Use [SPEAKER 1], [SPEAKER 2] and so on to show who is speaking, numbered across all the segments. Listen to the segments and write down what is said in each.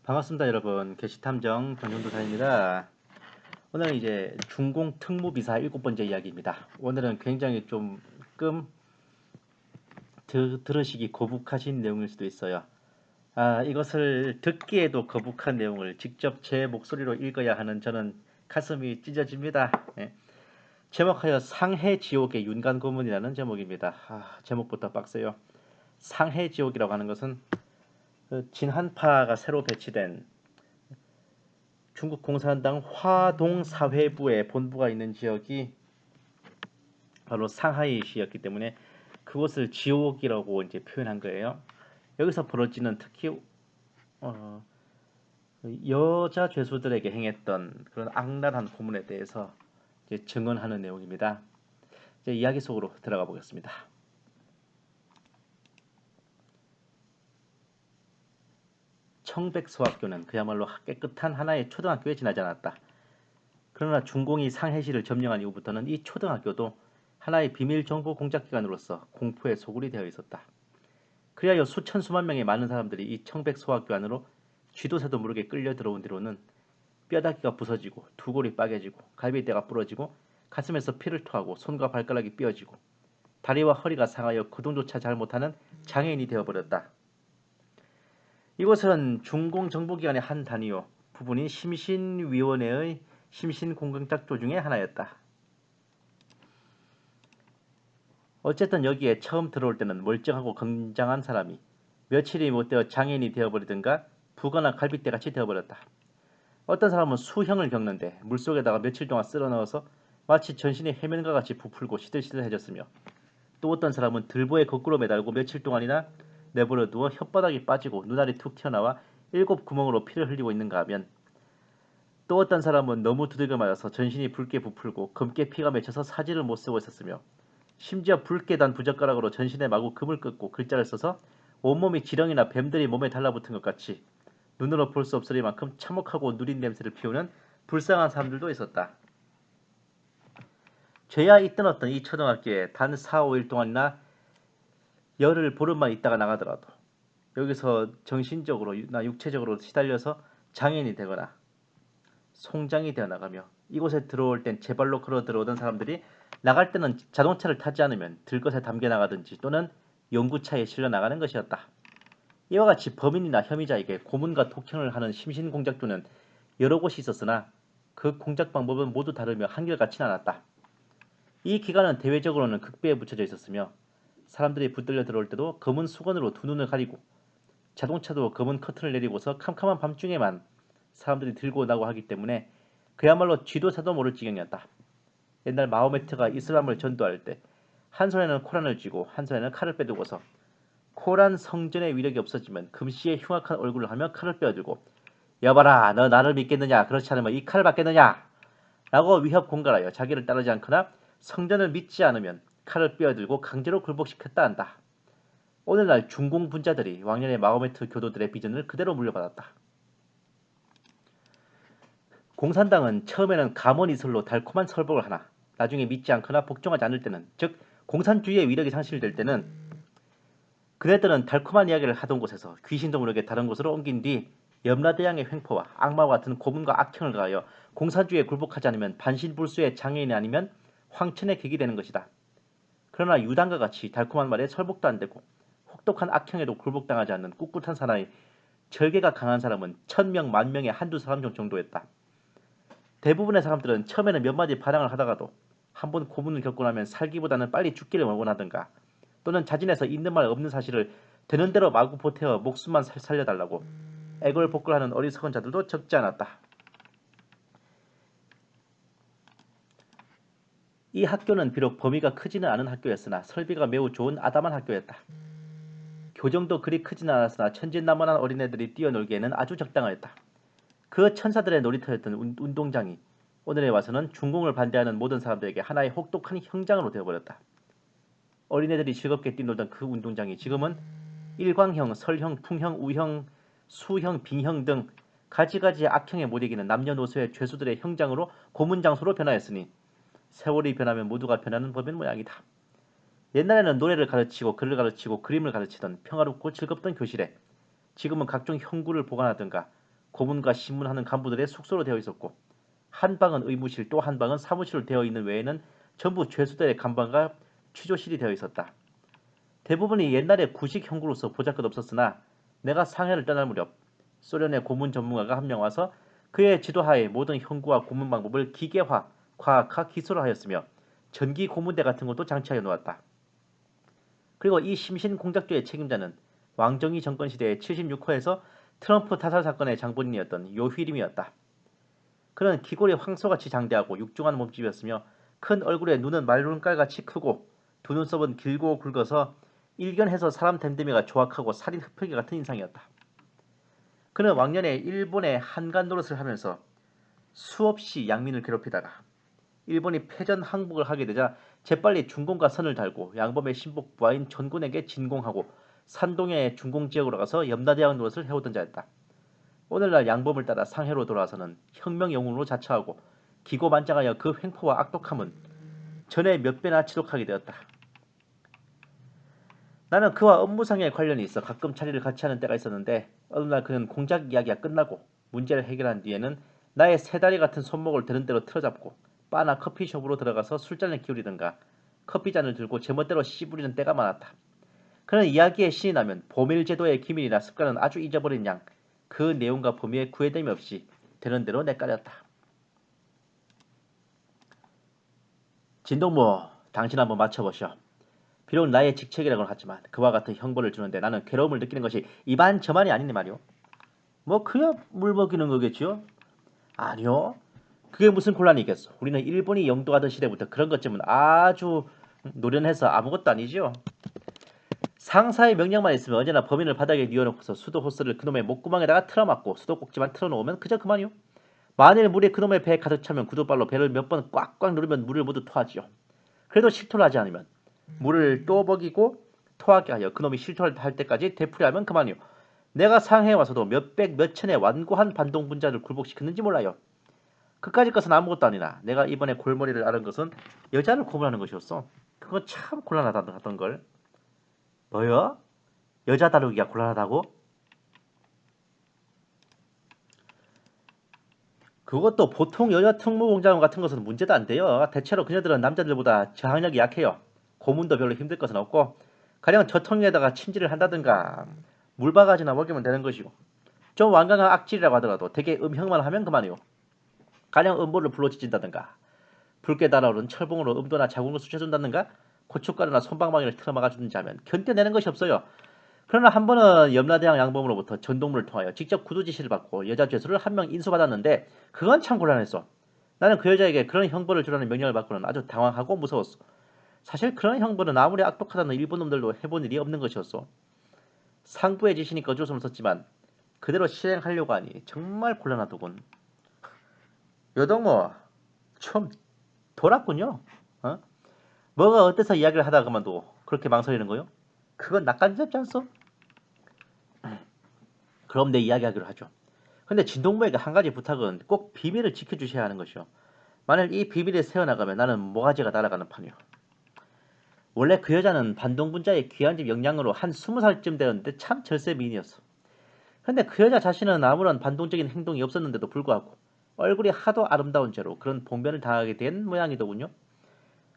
[SPEAKER 1] 반갑습니다, 여러분. 게시탐정 변형도사입니다. 오늘은 이제 중공 특무비사 7번째 이야기입니다. 오늘은 굉장히 조금 들으시기 거북하신 내용일 수도 있어요. 이것을 듣기에도 거북한 내용을 직접 제 목소리로 읽어야 하는 저는 가슴이 찢어집니다. 예. 제목하여 상해지옥의 윤관고문이라는 제목입니다. 제목부터 빡세요. 상해지옥이라고 하는 것은 진한파가 새로 배치된 중국 공산당 화동사회부의 본부가 있는 지역이 바로 상하이시였기 때문에 그곳을 지옥이라고 이제 표현한 거예요. 여기서 벌어지는 특히 여자 죄수들에게 행했던 그런 악랄한 고문에 대해서 이제 증언하는 내용입니다. 이제 이야기 속으로 들어가 보겠습니다. 청백소학교는 그야말로 깨끗한 하나의 초등학교에 지나지 않았다. 그러나 중공이 상해시를 점령한 이후부터는 이 초등학교도 하나의 비밀 정보 공작기관으로서 공포의 소굴이 되어 있었다. 그리하여 수천 수만 명의 많은 사람들이 이 청백소학교 안으로 쥐도 새도 모르게 끌려 들어온 뒤로는 뼈다귀가 부서지고 두골이 빠개지고 갈비뼈가 부러지고 가슴에서 피를 토하고 손과 발가락이 삐어지고 다리와 허리가 상하여 거동조차 잘 못하는 장애인이 되어버렸다. 이곳은 중공정보기관의 한 단위요 부분인 심신위원회의 심신공강작조 중의 하나였다. 어쨌든 여기에 처음 들어올 때는 멀쩡하고 건장한 사람이 며칠이 못되어 장애인이 되어버리든가 부거나 갈빗대같이 되어버렸다. 어떤 사람은 수형을 겪는데 물속에다가 며칠 동안 쓸어넣어서 마치 전신이 해면과 같이 부풀고 시들시들해졌으며, 또 어떤 사람은 들보에 거꾸로 매달고 며칠 동안이나 내버려두어 혓바닥이 빠지고 눈알이 툭 튀어나와 7구멍으로 피를 흘리고 있는가 하면, 또 어떤 사람은 너무 두들겨 맞아서 전신이 붉게 부풀고 검게 피가 맺혀서 사지를 못 쓰고 있었으며, 심지어 붉게 단 부젓가락으로 전신에 마구 금을 긋고 글자를 써서 온몸이 지렁이나 뱀들이 몸에 달라붙은 것 같이 눈으로 볼 수 없으리만큼 참혹하고 누린 냄새를 피우는 불쌍한 사람들도 있었다. 죄야 있던 어떤 이 초등학교에 단 4, 5일 동안이나 열흘 보름만 있다가 나가더라도 여기서 정신적으로나 육체적으로 시달려서 장애인이 되거나 송장이 되어 나가며, 이곳에 들어올 땐 제발로 걸어 들어오던 사람들이 나갈 때는 자동차를 타지 않으면 들것에 담겨 나가든지 또는 연구차에 실려 나가는 것이었다. 이와 같이 범인이나 혐의자에게 고문과 독형을 하는 심신공작조는 여러 곳이 있었으나 그 공작 방법은 모두 다르며 한결같지는 않았다. 이 기간은 대외적으로는 극비에 붙여져 있었으며, 사람들이 붙들려 들어올 때도 검은 수건으로 두 눈을 가리고 자동차도 검은 커튼을 내리고서 캄캄한 밤중에만 사람들이 들고 나고 하기 때문에 그야말로 쥐도 새도 모를 지경이었다. 옛날 마호메트가 이슬람을 전도할 때 한 손에는 코란을 쥐고 한 손에는 칼을 빼두고서 코란 성전의 위력이 없어지면 금시의 흉악한 얼굴을 하며 칼을 빼어들고, 여봐라, 너 나를 믿겠느냐, 그렇지 않으면 이 칼을 받겠느냐 라고 위협 공갈하여 자기를 따르지 않거나 성전을 믿지 않으면 칼을 빼어들고 강제로 굴복시켰다 한다. 오늘날 중공 분자들이 왕년의 마호메트 교도들의 비전을 그대로 물려받았다. 공산당은 처음에는 감언이설로 달콤한 설법을 하나 나중에 믿지 않거나 복종하지 않을 때는, 즉 공산주의의 위력이 상실될 때는 그네들은 달콤한 이야기를 하던 곳에서 귀신도 모르게 다른 곳으로 옮긴 뒤 염라대왕의 횡포와 악마와 같은 고문과 악행을 가하여 공산주의에 굴복하지 않으면 반신불수의 장애인이 아니면 황천의 객이 되는 것이다. 그러나 유당과 같이 달콤한 말에 설복도 안 되고 혹독한 악행에도 굴복당하지 않는 꿋꿋한 사나이, 절개가 강한 사람은 1000명, 10,000명의 한두 사람 정도였다. 대부분의 사람들은 처음에는 몇 마디 반항을 하다가도 한번 고문을 겪고 나면 살기보다는 빨리 죽기를 원하든가, 또는 자진해서 있는 말 없는 사실을 되는 대로 마구 보태어 목숨만 살려달라고 애걸복걸하는 어리석은 자들도 적지 않았다. 이 학교는 비록 범위가 크지는 않은 학교였으나 설비가 매우 좋은 아담한 학교였다. 교정도 그리 크지는 않았으나 천진난만한 어린애들이 뛰어놀기에는 아주 적당하였다. 그 천사들의 놀이터였던 운동장이 오늘에 와서는 중공을 반대하는 모든 사람들에게 하나의 혹독한 형장으로 되어버렸다. 어린애들이 즐겁게 뛰놀던 그 운동장이 지금은 일광형, 설형, 풍형, 우형, 수형, 빙형 등 가지가지의 악형에 못 이기는 남녀노소의 죄수들의 형장으로 고문장소로 변하였으니 세월이 변하면 모두가 변하는 법인 모양이다. 옛날에는 노래를 가르치고 글을 가르치고 그림을 가르치던 평화롭고 즐겁던 교실에 지금은 각종 형구를 보관하든가 고문과 신문하는 간부들의 숙소로 되어 있었고 한 방은 의무실 또 한 방은 사무실로 되어 있는 외에는 전부 죄수들의 간방과 취조실이 되어 있었다. 대부분이 옛날에 구식 형구로서 보잘것없었으나 내가 상해를 떠날 무렵 소련의 고문 전문가가 한 명 와서 그의 지도하에 모든 형구와 고문 방법을 기계화, 과학화, 기술화하였으며 전기 고문대 같은 것도 장치하여 놓았다. 그리고 이 심신 공작조의 책임자는 왕정희 정권 시대의 76호에서 트럼프 타살 사건의 장본인이었던 요휘림이었다. 그는 귀골이 황소같이 장대하고 육중한 몸집이었으며 큰 얼굴에 눈은 말눈깔같이 크고 두 눈썹은 길고 굵어서 일견해서 사람 됨됨이가 조악하고 살인 흡혈귀 같은 인상이었다. 그는 왕년에 일본의 한간 노릇을 하면서 수없이 양민을 괴롭히다가 일본이 패전 항복을 하게 되자 재빨리 중공과 선을 달고 양범의 신복 부하인 전군에게 진공하고 산동의 중공 지역으로 가서 염라대왕 노릇을 해오던 자였다. 오늘날 양범을 따라 상해로 돌아와서는 혁명 영웅으로 자처하고 기고만장하여 그 횡포와 악독함은 전에 몇 배나 지독하게 되었다. 나는 그와 업무상의 관련이 있어 가끔 자리를 같이 하는 때가 있었는데 어느 날 그는 공작 이야기가 끝나고 문제를 해결한 뒤에는 나의 세 다리 같은 손목을 되는 대로 틀어잡고 바나 커피숍으로 들어가서 술잔을 기울이든가 커피잔을 들고 제멋대로 씨부리는 때가 많았다. 그는 이야기에 신이 나면 보밀제도의 기밀이나 습관은 아주 잊어버린 양 그 내용과 범위에 구애됨이 없이 되는 대로 내까렸다. 진동무, 당신 한번 맞춰보시오. 비록 나의 직책이라고는 하지만 그와 같은 형벌을 주는데 나는 괴로움을 느끼는 것이 이만저만이 아니니 말이오. 뭐 그야 물 먹이는 거겠지요? 아니요. 그게 무슨 곤란이 있겠어. 우리는 일본이 영도하던 시대부터 그런 것쯤은 아주 노련해서 아무것도 아니지요. 상사의 명령만 있으면 언제나 범인을 바닥에 뉘어놓고서 수도 호스를 그놈의 목구멍에다가 틀어막고 수도꼭지만 틀어놓으면 그저 그만이요. 만일 물이 그놈의 배에 가득 차면 구두발로 배를 몇 번 꽉꽉 누르면 물을 모두 토하지요. 그래도 실토를 하지 않으면 물을 또 먹이고 토하게 하여 그놈이 실토할 때까지 되풀이하면 그만이요. 내가 상해에 와서도 몇백 몇천의 완고한 반동분자를 굴복시켰는지 몰라요. 그까짓 것은 아무것도 아니나 내가 이번에 골머리를 앓은 것은 여자를 고문하는 것이었어. 그건 참 곤란하다던 걸. 뭐요? 여자 다루기가 곤란하다고? 그것도 보통 여자 특무공장 같은 것은 문제도 안 돼요. 대체로 그녀들은 남자들보다 저항력이 약해요. 고문도 별로 힘들 것은 없고 가령 저통에다가 침질을 한다든가 물바가지나 먹이면 되는 것이고 좀 완강한 악질이라고 하더라도 되게 음형만 하면 그만이요. 가령 음보를 불로 지진다든가 붉게 달아오른 철봉으로 음도나 자궁을 쑤셔준다든가 고춧가루나 솜방망이를 틀어막아주든지 하면 견뎌내는 것이 없어요. 그러나 한 번은 염라대왕 양범으로부터 전동물을 통하여 직접 구두 지시를 받고 여자 죄수를 한 명 인수받았는데 그건 참 곤란했어. 나는 그 여자에게 그런 형벌을 주라는 명령을 받고는 아주 당황하고 무서웠어. 사실 그런 형벌은 아무리 악독하다는 일본 놈들도 해본 일이 없는 것이었어. 상부의 지시니까 어쩔 수 없었지만 그대로 실행하려고 하니 정말 곤란하더군. 여동무 좀 돌았군요. 어? 뭐가 어때서 이야기를 하다가 그만두고 그렇게 망설이는 거요? 그건 낯간지럽지 않소? 그럼 내 이야기하기로 하죠. 근데 진동무에게 한 가지 부탁은 꼭 비밀을 지켜주셔야 하는 것이요. 만일 이 비밀이 새어나가면 나는 모가지가 날아가는 판이요. 원래 그 여자는 반동분자의 귀한 집 영양으로 한 20살쯤 되었는데 참 절세 미인이었어. 근데 그 여자 자신은 아무런 반동적인 행동이 없었는데도 불구하고 얼굴이 하도 아름다운 죄로 그런 봉변을 당하게 된 모양이더군요.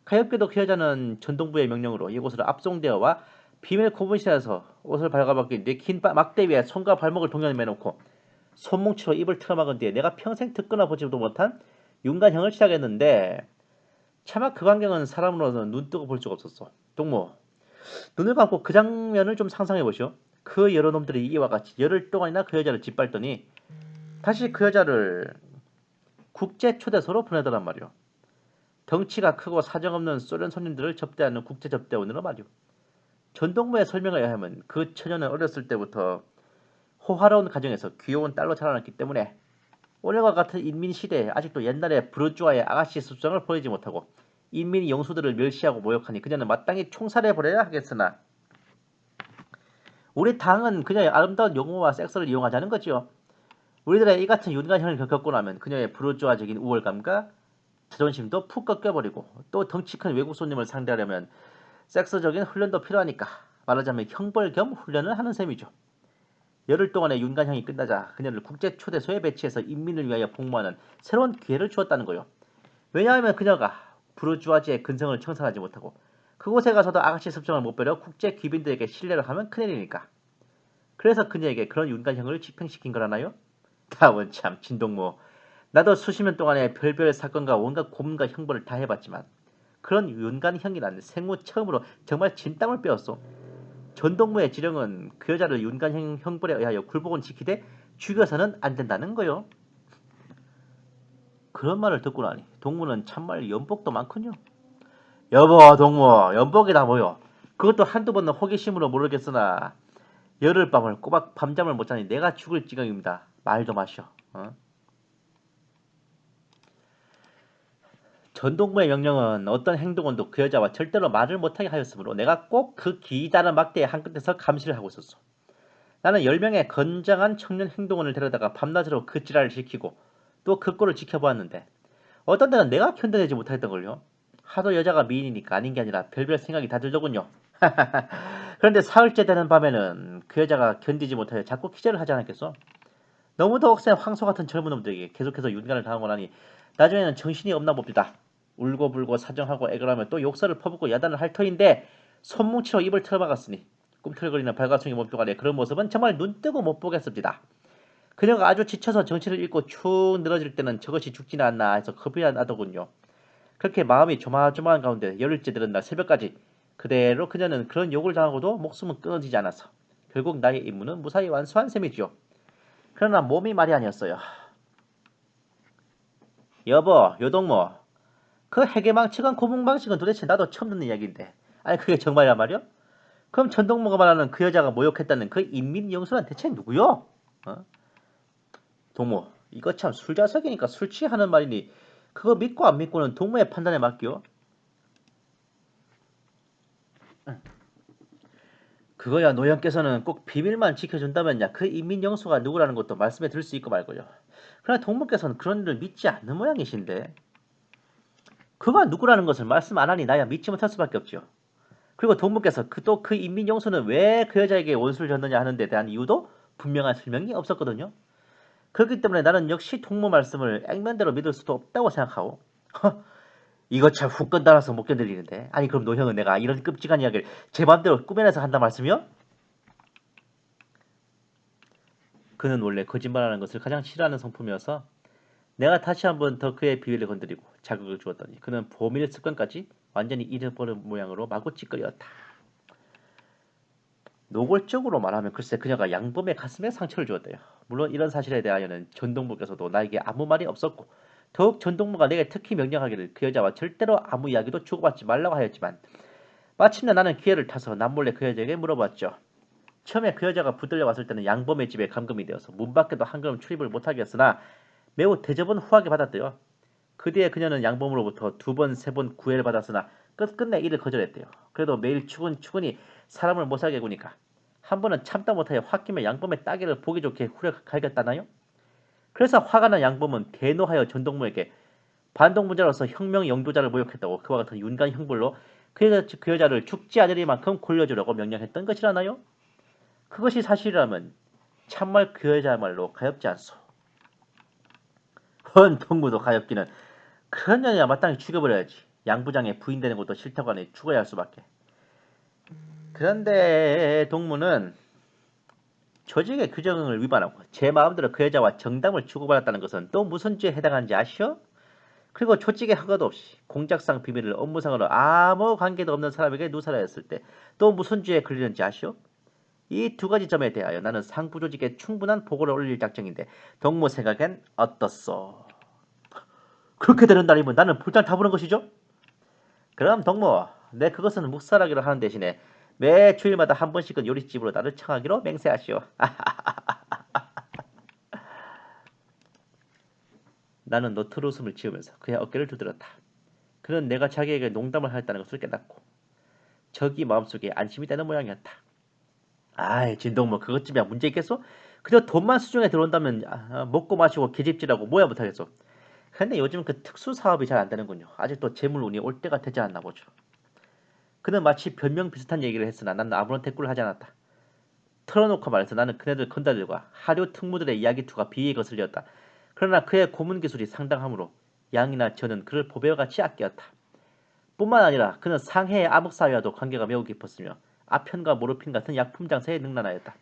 [SPEAKER 1] 가엾게도 그 여자는 전동부의 명령으로 이곳으로 압송되어와 비밀 고문실에서 옷을 발가벗긴 뒤 긴 막대 위에 손과 발목을 동연히 매놓고 손뭉치로 입을 틀어막은 뒤에 내가 평생 듣거나 보지도 못한 윤관형을 시작했는데 차마 그 광경은 사람으로는 눈뜨고 볼 수가 없었어. 동무, 눈을 감고 그 장면을 좀 상상해 보시오. 그 여러 놈들이 이와 같이 열흘 동안이나 그 여자를 짓밟더니 다시 그 여자를 국제 초대소로 보내더란 말이오. 덩치가 크고 사정없는 소련 손님들을 접대하는 국제 접대원으로 말이오. 전동무의 설명에 의하면 그 처녀는 어렸을 때부터 호화로운 가정에서 귀여운 딸로 자라났기 때문에 오늘과 같은 인민시대에 아직도 옛날의 부르주아의 아가씨 습성을 버리지 못하고 인민이 영수들을 멸시하고 모욕하니 그녀는 마땅히 총살해버려야 하겠으나 우리 당은 그녀의 아름다운 용모와 섹스를 이용하자는 거지요. 우리들의 이 같은 윤관형을 겪고 나면 그녀의 부르주아적인 우월감과 자존심도 푹 꺾여버리고 또 덩치 큰 외국 손님을 상대하려면 섹스적인 훈련도 필요하니까 말하자면 형벌 겸 훈련을 하는 셈이죠. 열흘 동안의 윤관형이 끝나자 그녀를 국제 초대소에 배치해서 인민을 위하여 복무하는 새로운 기회를 주었다는 거요. 왜냐하면 그녀가 부르주아지의 근성을 청산하지 못하고 그곳에 가서도 아가씨 습성을 못 배려 국제 귀빈들에게 신뢰를 하면 큰일이니까. 그래서 그녀에게 그런 윤관형을 집행시킨 거라나요? 다원 참 진동무. 나도 수십 년 동안의 별별 사건과 온갖 고문과 형벌을 다 해봤지만 그런 윤관형이란 생후 처음으로 정말 진땀을 빼었소. 전동무의 지령은 그 여자를 윤관형 형벌에 의하여 굴복은 지키되 죽여서는 안 된다는 거요. 그런 말을 듣고 나니 동무는 참말 연복도 많군요. 여보 동무 연복이 다 뭐요. 그것도 한두 번은 호기심으로 모르겠으나 열흘 밤을 꼬박 밤잠을 못 자니 내가 죽을 지경입니다. 말도 마시오. 전동무의 명령은 어떤 행동원도 그 여자와 절대로 말을 못하게 하였으므로 내가 꼭 그 기다란 막대의 한 끝에서 감시를 하고 있었소. 나는 10명의 건장한 청년 행동원을 데려다가 밤낮으로 그 지랄을 시키고 또 그 꼴을 지켜보았는데 어떤 때는 내가 견뎌내지 못하겠던걸요. 하도 여자가 미인이니까 아닌 게 아니라 별별 생각이 다 들더군요. 그런데 사흘째 되는 밤에는 그 여자가 견디지 못하여 자꾸 기절을 하지 않았겠어? 너무도 억센 황소 같은 젊은 놈들에게 계속해서 윤관을 당하고 나니 나중에는 정신이 없나 봅니다. 울고불고 사정하고 애걸하며 또 욕설을 퍼붓고 야단을 할 터인데 손뭉치로 입을 틀어막았으니 꿈틀거리는 발가벗이 몸뚱 아래 그런 모습은 정말 눈뜨고 못 보겠습니다. 그녀가 아주 지쳐서 정신을 잃고 축 늘어질 때는 저것이 죽지는 않나 해서 겁이 나더군요. 그렇게 마음이 조마조마한 가운데 열흘째 되는 날 새벽까지 그대로 그녀는 그런 욕을 당하고도 목숨은 끊어지지 않아서 결국 나의 임무는 무사히 완수한 셈이지요. 그러나 몸이 말이 아니었어요. 여보, 요동무, 그 해계망측은 고문방식은 도대체 나도 처음 듣는 이야기인데 아니 그게 정말이란 말이야? 그럼 전동무가 말하는 그 여자가 모욕했다는 그 인민영수는 대체 누구요? 동무, 이거 참 술자석이니까 술 취하는 말이니 그거 믿고 안 믿고는 동무의 판단에 맡겨. 그거야 노형께서는 꼭 비밀만 지켜준다면야 그 인민영수가 누구라는 것도 말씀해 드릴 수 있고 말고요. 그러나 동무께서는 그런 일을 믿지 않는 모양이신데 그가 누구라는 것을 말씀 안 하니 나야 믿지 못할 수밖에 없죠. 그리고 동무께서 또 그 인민영수는 왜 그 여자에게 원수를 졌느냐 하는 데 대한 이유도 분명한 설명이 없었거든요. 그렇기 때문에 나는 역시 동무 말씀을 액면대로 믿을 수도 없다고 생각하고 이거 참 후끈 달아서 못 견디리는데 아니 그럼 노형은 내가 이런 끔찍한 이야기를 제 맘대로 꾸며내서 한단 말씀이요? 그는 원래 거짓말하는 것을 가장 싫어하는 성품이어서 내가 다시 한번 더 그의 비위를 건드리고 자극을 주었더니 그는 보밀 습관까지 완전히 잃어버린 모양으로 마구 찌꺼렸다. 노골적으로 말하면 글쎄 그녀가 양범의 가슴에 상처를 주었대요. 물론 이런 사실에 대하여는 전동무께서도 나에게 아무 말이 없었고 더욱 전동무가 내게 특히 명령하기를 그 여자와 절대로 아무 이야기도 주고받지 말라고 하였지만 마침내 나는 기회를 타서 남몰래 그 여자에게 물어봤죠. 처음에 그 여자가 붙들려 왔을 때는 양범의 집에 감금이 되어서 문 밖에도 한 걸음 출입을 못하겠으나 매우 대접은 후하게 받았대요. 그 뒤에 그녀는 양범으로부터 두 번, 세 번 구애를 받았으나 끝끝내 이를 거절했대요. 그래도 매일 추근추근히 사람을 못 살게 구니까 한 번은 참다 못하여 홧김에 양범의 따개를 보기 좋게 후려 갈겼다나요? 그래서 화가 난 양범은 대노하여 전동무에게 반동문자로서 혁명 영도자를 모욕했다고 그와 같은 윤간 형벌로 그 여자를 죽지 않으리만큼 골려주려고 명령했던 것이라나요? 그것이 사실이라면 참말 그 여자야말로 가엾지 않소. 헌 동무도 가엾기는 그런 년이야 마땅히 죽여버려야지. 양부장의 부인 되는 것도 싫다고 하니 죽어야 할 수밖에. 그런데 동무는 조직의 규정을 위반하고 제 마음대로 그 여자와 정담을 주고받았다는 것은 또 무슨 죄에 해당하는지 아시오? 그리고 조직의 허가도 없이 공작상 비밀을 업무상으로 아무 관계도 없는 사람에게 누설하였을 때 또 무슨 죄에 걸리는지 아시오? 이 두 가지 점에 대하여 나는 상부 조직에 충분한 보고를 올릴 작정인데 동무 생각엔 어떻소? 그렇게 되는 날이면 나는 볼장 타보는 것이죠? 그럼 동무, 내 그것은 묵살하기로 하는 대신에 매 주일마다 한 번씩은 요리집으로 나를 청하기로 맹세하시오. 나는 너트로 웃음을 지으면서 그의 어깨를 두드렸다. 그는 내가 자기에게 농담을 하였다는 것을 깨닫고 저기 마음속에 안심이 되는 모양이었다. 아이 진동무 그것쯤이야 문제 있겠소? 그저 돈만 수중에 들어온다면 먹고 마시고 계집질하고 뭐야 못하겠소. 근데 요즘 그 특수 사업이 잘 안되는군요. 아직도 재물운이 올 때가 되지 않나 보죠. 그는 마치 변명 비슷한 얘기를 했으나 나는 아무런 대꾸를 하지 않았다. 털어놓고 말해서 나는 그네들 건달들과 하류 특무들의 이야기투가 비에 거슬렸다. 그러나 그의 고문 기술이 상당하므로 양이나 저는 그를 보배와 같이 아끼었다. 뿐만 아니라 그는 상해의 암흑사회와도 관계가 매우 깊었으며 아편과 모르핀 같은 약품 장사에 능란하였다.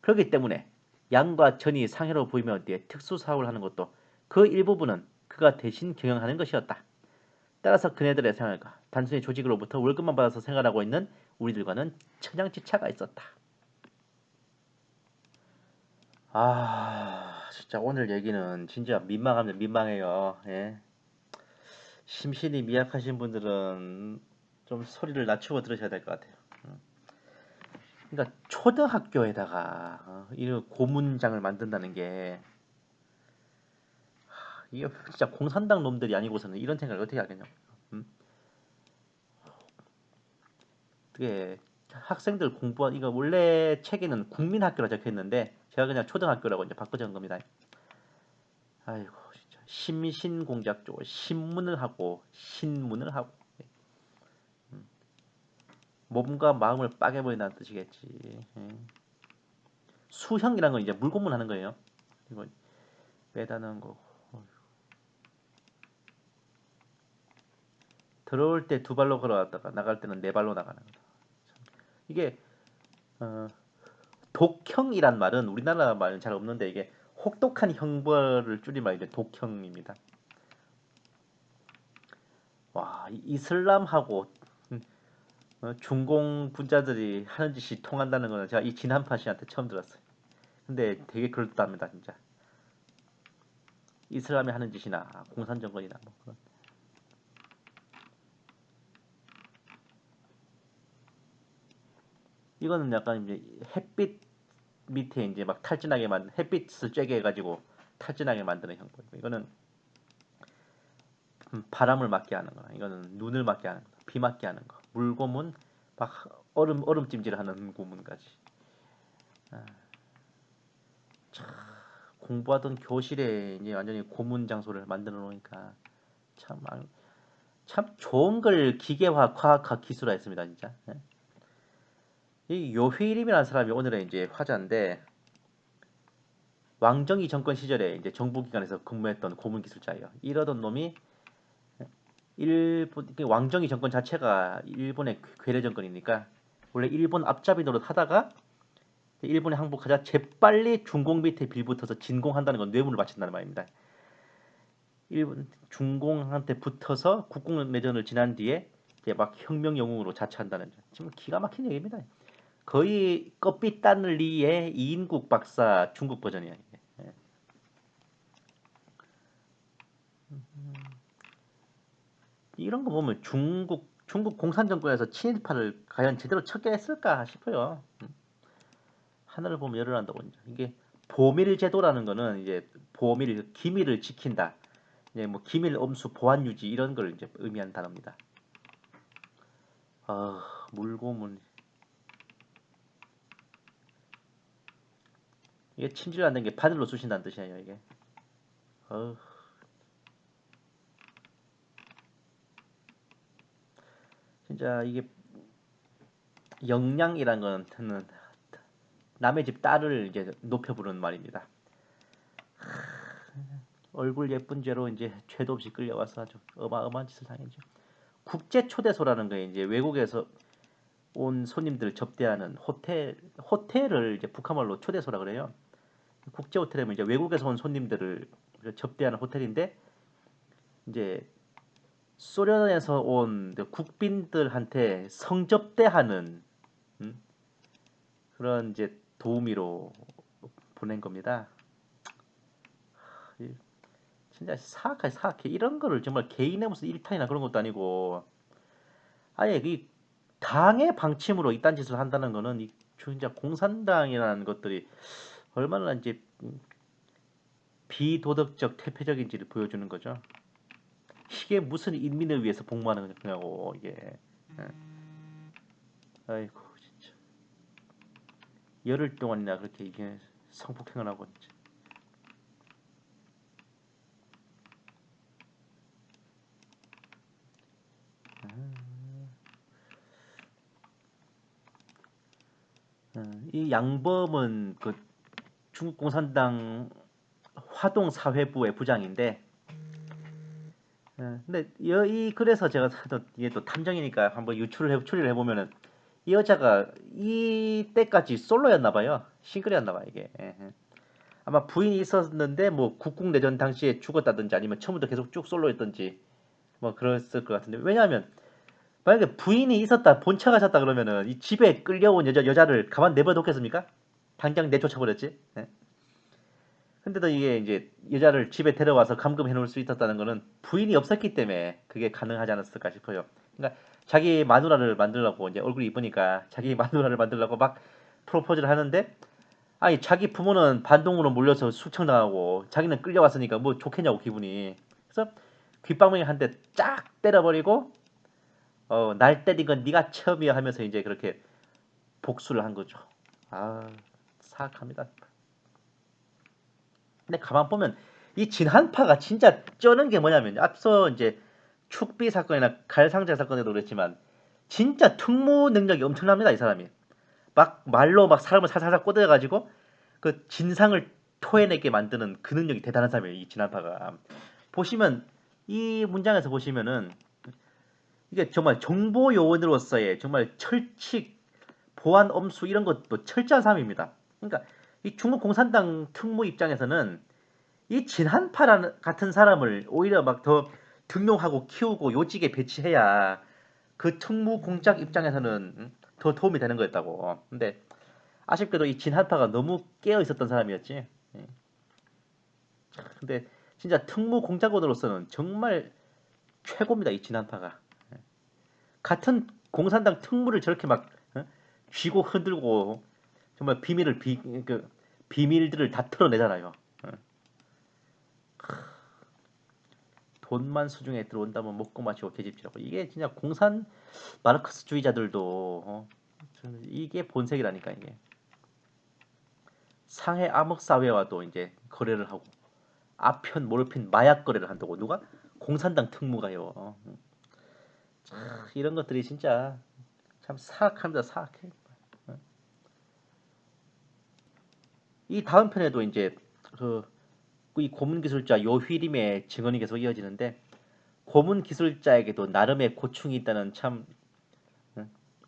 [SPEAKER 1] 그렇기 때문에 양과 전이 상해로 보이면 뒤에 특수사업을 하는 것도 그 일부분은 그가 대신 경영하는 것이었다. 따라서 그네들의 생활과 단순히 조직으로부터 월급만 받아서 생활하고 있는 우리들과는 천양지차가 있었다. 진짜 오늘 얘기는 진짜 민망합니다. 민망해요. 예. 심신이 미약하신 분들은 좀 소리를 낮추고 들으셔야 될 것 같아요. 그러니까 초등학교에다가 이런 고문장을 만든다는 게 이게 진짜 공산당 놈들이 아니고서는 이런 생각을 어떻게 하겠냐고. 그게 학생들 공부한 이거 원래 책에는 국민학교라 적혀 있는데 제가 그냥 초등학교라고 이제 바꿔 적은 겁니다. 아이고 진짜 심신공작조 신문을 하고 신문을 하고 몸과 마음을 빠개버린다는 뜻이겠지. 수형이란 건 이제 물고문 하는 거예요. 이거 매다는 거. 들어올 때 두 발로 걸어왔다가 나갈 때는 네 발로 나가는 거다. 이게 어, 독형이란 말은 우리나라 말은 잘 없는데 이게 혹독한 형벌을 줄임말 이제 독형입니다. 와, 이슬람하고 중공 분자들이 하는 짓이 통한다는 거는 제가 이 진한파 씨한테 처음 들었어요. 근데 되게 그럴듯합니다, 진짜. 이슬람이 하는 짓이나 공산 정권이나 뭐 그런. 이거는 약간 이제 햇빛 밑에 이제 막 탈진하게 만든 햇빛을 쬐게 해가지고 탈진하게 만드는 형법. 이거는 바람을 맞게 하는 거나 이거는 눈을 맞게 하는 거, 비 맞게 하는 거. 물고문 막 얼음찜질하는 고문까지. 아, 공부하던 교실에 이제 완전히 고문 장소를 만들어 놓으니까 참, 참 좋은 걸 기계화, 과학화, 기술화했습니다, 진짜. 예? 이 요휘림이라는 사람이 오늘의 이제 화자인데 왕정이 정권 시절에 이제 정부기관에서 근무했던 고문 기술자예요. 이러던 놈이 일본 왕정이 정권 자체가 일본의 괴뢰 정권이니까 원래 일본 앞잡이 노릇 하다가 일본에 항복하자 재빨리 중공 밑에 빌붙어서 진공한다는 건 뇌물을 바친다는 말입니다. 일본 중공한테 붙어서 국공내전을 지난 뒤에 이제 막 혁명 영웅으로 자처한다는 지금 기가 막힌 얘기입니다. 거의 껍비딴리의 이인국 박사 중국 버전이야. 예. 이런 거 보면 중국 공산 정권에서 친일파를 과연 제대로 척결했을까 싶어요. 하늘을 보면 열을 안다고 이게 보밀 제도라는 거는 이제 보밀 기밀을 지킨다. 이제 뭐 기밀 엄수 보안 유지 이런 걸 이제 의미하는 단어입니다. 물고문 이게 침질 안 된 게 바늘로 쑤신다는 뜻이에요 이게. 어, 진짜 이게 영양이란 거는 남의 집 딸을 이제 높여 부르는 말입니다. 얼굴 예쁜 죄로 이제 죄도 없이 끌려와서 아주 어마어마한 짓을 당했죠. 국제 초대소라는 게 이제 외국에서 온 손님들을 접대하는 호텔을 이제 북한말로 초대소라 그래요. 국제 호텔이면 이제 외국에서 온 손님들을 접대하는 호텔인데 이제 소련에서 온 국빈들한테 성접대하는 그런 이제 도우미로 보낸 겁니다. 진짜 사악해. 이런 거를 정말 개인의 무슨 일탈이나 그런 것도 아니고 아예 이 당의 방침으로 이딴 짓을 한다는 거는 이 진짜 공산당이라는 것들이 얼마나 이제 비도덕적 퇴폐적인지를 보여주는 거죠. 이게 무슨 인민을 위해서 복무하는 거냐고 이게. 예. 아이고 진짜 열흘 동안이나 그렇게 이게 성폭행을 하고 진짜. 이 양범은 그 중국 공산당 화동 사회부의 부장인데, 근데 이 그래서 제가 이게 또 탐정이니까 한번 추리를 해보면은 이 여자가 이때까지 솔로였나 봐요. 싱글이었나 봐 이게. 아마 부인이 있었는데 뭐 국국내전 당시에 죽었다든지 아니면 처음부터 계속 쭉 솔로였던지 뭐 그랬을 것 같은데, 왜냐하면 만약에 부인이 있었다 본처가 셨다 그러면은 이 집에 끌려온 여자를 가만 내버려 뒀겠습니까? 당장 내쫓아버렸지. 예. 근데도 이게 이제 여자를 집에 데려와서 감금해 놓을 수 있었다는 거는 부인이 없었기 때문에 그게 가능하지 않았을까 싶어요. 그러니까 자기 마누라를 만들려고, 이제 얼굴이 이쁘니까 자기 마누라를 만들려고 막 프로포즈를 하는데, 아니 자기 부모는 반동으로 몰려서 숙청당하고 자기는 끌려왔으니까 뭐 좋겠냐고 기분이. 그래서 귓방망이 한 대 쫙 때려버리고, 날 때린 건 네가 처음이야 하면서 이제 그렇게 복수를 한 거죠. 아, 사악합니다. 근데 가만 보면 이 진한파가 진짜 쩌는 게 뭐냐면, 앞서 이제 축비 사건이나 갈상제 사건에도 그랬지만 진짜 특무 능력이 엄청납니다 이 사람이. 막 말로 막 사람을 살살살 꼬드려가지고 그 진상을 토해내게 만드는 그 능력이 대단한 사람이에요 이 진한파가. 보시면 이 문장에서 보시면은 이게 정말 정보 요원으로서의 정말 철칙, 보안 엄수 이런 것도 철저한 사람입니다. 그러니까 이 중국 공산당 특무 입장에서는 이 진한파 같은 사람을 오히려 막 더 등용하고 키우고 요직에 배치해야 그 특무 공작 입장에서는 더 도움이 되는 거였다고. 근데 아쉽게도 이 진한파가 너무 깨어 있었던 사람이었지. 예. 근데 진짜 특무 공작원으로서는 정말 최고입니다 이 진한파가. 같은 공산당 특무를 저렇게 막 쥐고 흔들고 정말 그 비밀들을 다 털어내잖아요. 돈만 수중에 들어온다면 먹고 마시고 계집시라고. 이게 진짜 공산 마르크스주의자들도 이게 본색이라니까 이게. 상해 암흑 사회와도 이제 거래를 하고 아편 모르핀 마약 거래를 한다고. 누가? 공산당 특무가요. 이런 것들이 진짜 참 사악합니다. 사악해. 이 다음 편에도 이제 그 이 고문 기술자 요휘림의 증언이 계속 이어지는데, 고문 기술자에게도 나름의 고충이 있다는 참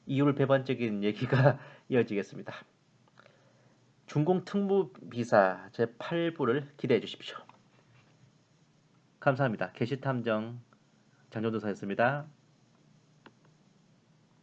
[SPEAKER 1] 이율배반적인 얘기가 이어지겠습니다. 중공 특무비사 제8부를 기대해 주십시오. 감사합니다. 게시탐정 장정도사였습니다.